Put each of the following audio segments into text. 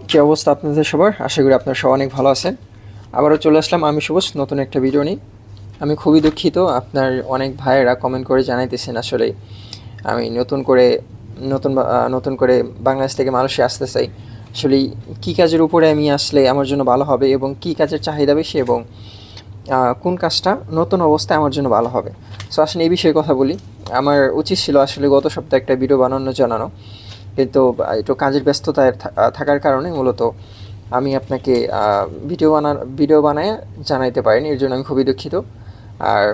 কী অবস্থা আপনাদের সবার? আশা করি আপনারা সবাই অনেক ভালো আছেন। আবারও চলে আসলাম আমি শুভস নতুন একটা ভিডিও নিয়ে। আমি খুবই দুঃখিত, আপনার অনেক ভাইয়েরা কমেন্ট করে জানাইতেছেন আসলে আমি নতুন করে বাংলাদেশ থেকে মালয়েশিয়া আসতে চাই। আসলে কী কাজের উপরে আমি আসলে আমার জন্য ভালো হবে এবং কী কাজের চাহিদা বেশি এবং কোন কাজটা নতুন অবস্থায় আমার জন্য ভালো হবে। সো আসলে এই বিষয়ে কথা বলি। আমার উচিত ছিল আসলে গত সপ্তাহে একটা ভিডিও জানানো, কিন্তু একটু কাজের ব্যস্ততায় থাকার কারণে মূলত আমি আপনাকে ভিডিও বানায় জানাইতে পারিনি। এর জন্য আমি খুবই দুঃখিত। আর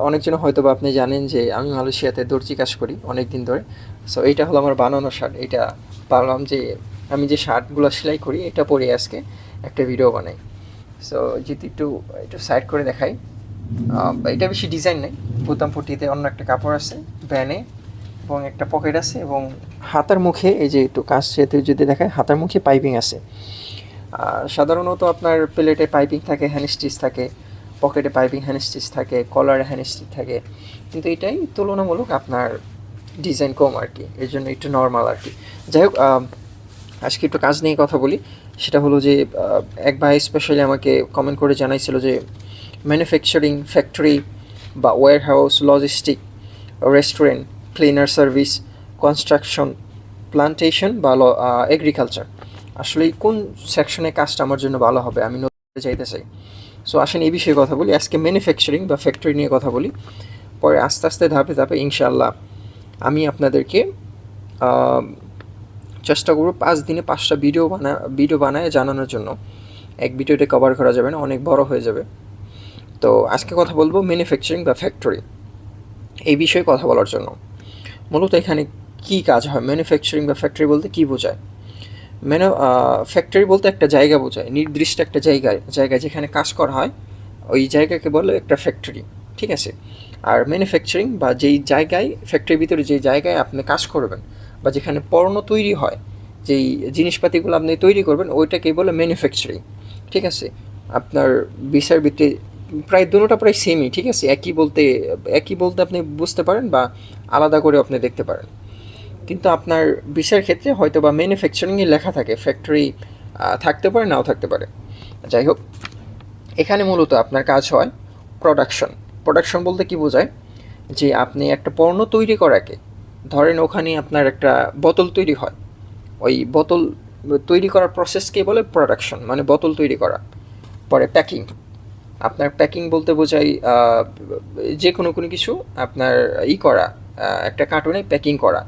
অনেকজন হয়তো বা আপনি জানেন যে আমি মালয়েশিয়াতে দর্জি কাজ করি অনেক দিন ধরে। সো এইটা হলো আমার বানানো শার্ট। এটা ভাবলাম যে আমি যে শার্টগুলো সেলাই করি এটা পরে আজকে একটা ভিডিও বানাই। সো যদি একটু একটু সাইড করে দেখাই, এটা বেশি ডিজাইন নেই। বোতাম পট্টিতে অন্য একটা কাপড় আছে, ব্যানে এবং একটা পকেট আছে এবং হাতার মুখে এই যে একটু কাজ যদি দেখায়, হাতার মুখে পাইপিং আছে। সাধারণত আপনার প্লেটে পাইপিং থাকে, হ্যান্ড স্টিচ থাকে, পকেটে পাইপিং হ্যান্ড স্টিচ থাকে, কলারে হ্যান্ড স্টিচ থাকে, কিন্তু এটাই তুলনামূলক আপনার ডিজাইন কম আর কি, এর জন্য একটু নর্মাল আর কি। যাই হোক, আজকে একটু কাজ নিয়ে কথা বলি। সেটা হলো যে এক ভাই স্পেশালি আমাকে কমেন্ট করে জানাইছিল যে ম্যানুফ্যাকচারিং ফ্যাক্টরি বা warehouse, logistic, restaurant, cleaner service, construction, plantation বা এগ্রিকালচার, আসলে কোন সেকশনে কাজটা আমার জন্য ভালো হবে, আমি নতুন চাইতে চাই। সো আসেন এই বিষয়ে কথা বলি। আজকে ম্যানুফ্যাকচারিং বা ফ্যাক্টরি নিয়ে কথা বলি, পরে আস্তে আস্তে ধাপে ধাপে ইনশাআল্লাহ আমি আপনাদেরকে চেষ্টা করব 5 দিনে 5টা ভিডিও বানায় জানানোর জন্য। এক ভিডিওতে কভার করা যাবে না, অনেক বড় হয়ে যাবে। তো আজকে কথা বলবো ম্যানুফ্যাকচারিং বা ফ্যাক্টরি এই বিষয়ে কথা বলার জন্য। মূলত এখানে কী কাজ হয়, ম্যানুফ্যাকচারিং বা ফ্যাক্টরি বলতে কী বোঝায়? ফ্যাক্টরি বলতে একটা জায়গা বোঝায়, নির্দিষ্ট একটা জায়গায় যেখানে কাজ করা হয় ওই জায়গাকে বলে একটা ফ্যাক্টরি, ঠিক আছে? আর ম্যানুফ্যাকচারিং বা যেই জায়গায়, ফ্যাক্টরির ভিতরে যেই জায়গায় আপনি কাজ করবেন বা যেখানে পণ্য তৈরি হয়, যেই জিনিসপাতিগুলো আপনি তৈরি করবেন ওইটাকেই বলে ম্যানুফ্যাকচারিং, ঠিক আছে? আপনার বিচার ভিত্তি প্রায় দুটোটা প্রায় সেমই, ঠিক আছে? একই বলতে আপনি বুঝতে পারেন বা আলাদা করে আপনি দেখতে পারেন, কিন্তু আপনার বিষয়ের ক্ষেত্রে হয়তো বা ম্যানুফ্যাকচারিংয়ে লেখা থাকে, ফ্যাক্টরি থাকতে পারে নাও থাকতে পারে। যাই হোক, এখানে মূলত আপনার কাজ হয় প্রোডাকশন বলতে কি বোঝায়, যে আপনি একটা পণ্য তৈরি করাকে, ধরেন ওখানে আপনার একটা বোতল তৈরি হয়, ওই বোতল তৈরি করার প্রসেসকে বলে প্রোডাকশন, মানে বোতল তৈরি করা। পরে প্যাকিং, আপনার প্যাকিং বলতে বোঝায় যে কোনো কিছু আপনার করা, একটা কার্টুনে প্যাকিং করা।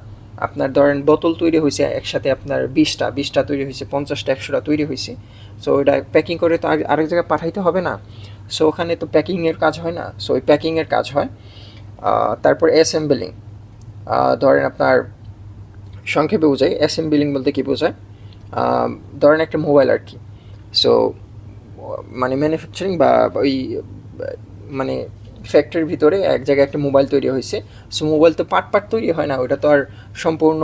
আপনার ধরেন বোতল তৈরি হয়েছে একসাথে আপনার 20টা তৈরি হয়েছে, 50টা 100টা তৈরি হয়েছে। সো ওইটা প্যাকিং করে তো আরেক জায়গায় পাঠাইতে হবে না, সো ওখানে তো প্যাকিংয়ের কাজ হয় না, সো ওই প্যাকিংয়ের কাজ হয়। তারপর অ্যাসেম্বলিং, ধরেন আপনার সংক্ষেপে বোঝাই অ্যাসেম্বলিং বলতে কী বোঝায়, ধরেন একটা মোবাইল আর কি। সো মানে ম্যানুফ্যাকচারিং বা ওই মানে ফ্যাক্টরির ভিতরে এক জায়গায় একটা মোবাইল তৈরি হয়েছে। সো মোবাইল তো পার্ট তৈরি হয় না, ওটা তো আর সম্পূর্ণ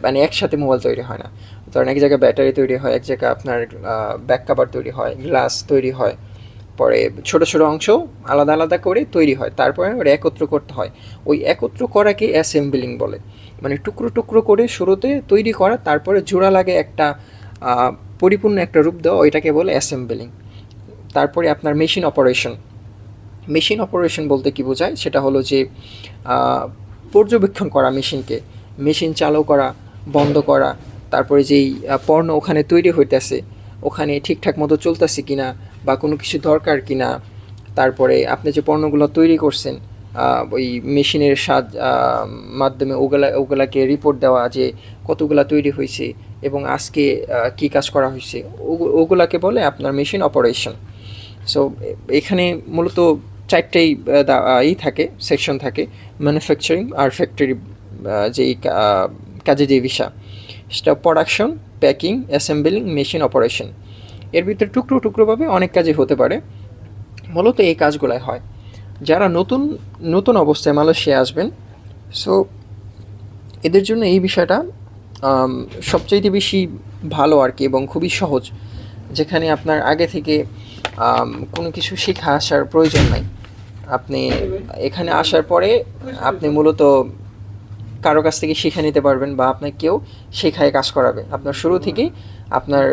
মানে একসাথে মোবাইল তৈরি হয় না। ধরেন এক জায়গায় ব্যাটারি তৈরি হয়, এক জায়গায় আপনার ব্যাক কাভার তৈরি হয়, গ্লাস তৈরি হয়, পরে ছোটো ছোটো অংশ আলাদা আলাদা করে তৈরি হয়, তারপরে ওটা একত্র করতে হয়। ওই একত্র করাকে অ্যাসেম্বলিং বলে, মানে টুকরো টুকরো করে শুরুতে তৈরি করা, তারপরে জোড়া লাগে একটা পরিপূর্ণ একটা রূপ দেওয়া, ওইটাকে বলে অ্যাসেম্বলিং। তারপরে আপনার মেশিন অপারেশন বলতে কী বোঝায়, সেটা হলো যে পর্যবেক্ষণ করা মেশিন চালু করা, বন্ধ করা, তারপরে যেই পণ্য ওখানে তৈরি হইতেছে ওখানে ঠিকঠাক মতো চলতেছে কিনা বা কোনো কিছু দরকার কিনা, তারপরে আপনি যে পণ্যগুলো তৈরি করছেন ওই মেশিনের মাধ্যমে ওগুলাকে রিপোর্ট দেওয়া যে কতগুলা তৈরি হয়েছে এবং আজকে কী কাজ করা হয়েছে, ওগুলাকে বলে আপনার মেশিন অপারেশন। সো এখানে মূলত 4টাই থাকে, সেকশন থাকে, ম্যানুফ্যাকচারিং আর ফ্যাক্টরি যেই কাজে যে বিষয়, সেটা production, packing, assembling, machine operation. এর ভিতরে টুকরোভাবে অনেক কাজই হতে পারে, মূলত এই কাজগুলাই হয়। যারা নতুন অবস্থায় মালয়েশিয়া আসবেন, সো এদের জন্য এই বিষয়টা সবচাইতে বেশি ভালো আর কি, এবং খুবই সহজ, যেখানে আপনার আগে থেকে কোনো কিছু শিখে আসার প্রয়োজন নাই। আপনি এখানে আসার পরে আপনি মূলত কারো কাছ থেকে শিখে নিতে পারবেন বা আপনাকে কেউ শেখায় কাজ করাবে। আপনার শুরু থেকেই আপনার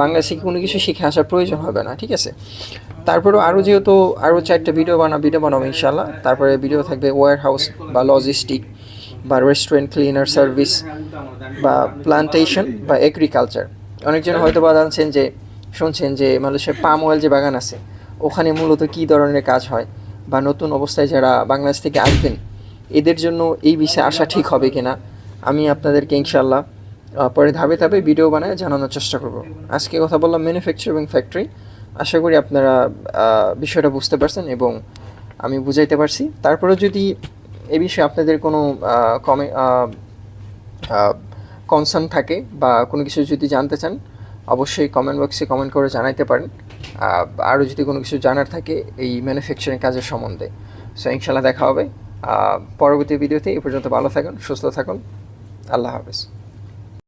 বাংলাদেশ থেকে কোনো কিছু শিখে আসার প্রয়োজন হবে না, ঠিক আছে? তারপরেও আরও যেহেতু আরও 4টা ভিডিও বানাবো ইনশাল্লাহ। তারপরে ভিডিও থাকবে ওয়্যার হাউস বা লজিস্টিক বা রেস্টুরেন্ট ক্লিনার সার্ভিস বা প্লান্টেশন বা এগ্রিকালচার। অনেকজন হয়তো বা জানছেন যে শুনছেন যে মালয়েশিয়ার পাম অয়েল যে বাগান আছে ওখানে মূলত কী ধরনের কাজ হয়, বা নতুন অবস্থায় যারা বাংলাদেশ থেকে আসবেন এদের জন্য এই বিষয়ে আসা ঠিক হবে কি না, আমি আপনাদেরকে ইনশাল্লাহ পরে ধাপে ধাপে ভিডিও বানায় জানানোর চেষ্টা করব। আজকে কথা বললাম ম্যানুফ্যাকচারিং ফ্যাক্টরি। আশা করি আপনারা বিষয়টা বুঝতে পারছেন এবং আমি বুঝাইতে পারছি। তারপরেও যদি এ বিষয়ে আপনাদের কোনো কনসার্ন থাকে বা কোনো কিছু যদি জানতে চান অবশ্যই কমেন্ট বক্সে কমেন্ট করে জানাইতে পারেন। আরও যদি কোনো কিছু জানার থাকে এই ম্যানুফ্যাকচারিং কাজের সম্বন্ধে, সো ইনশাল্লাহ দেখা হবে পরবর্তী ভিডিওতে। এ পর্যন্ত ভালো থাকুন, সুস্থ থাকুন, আল্লাহ হাফেজ।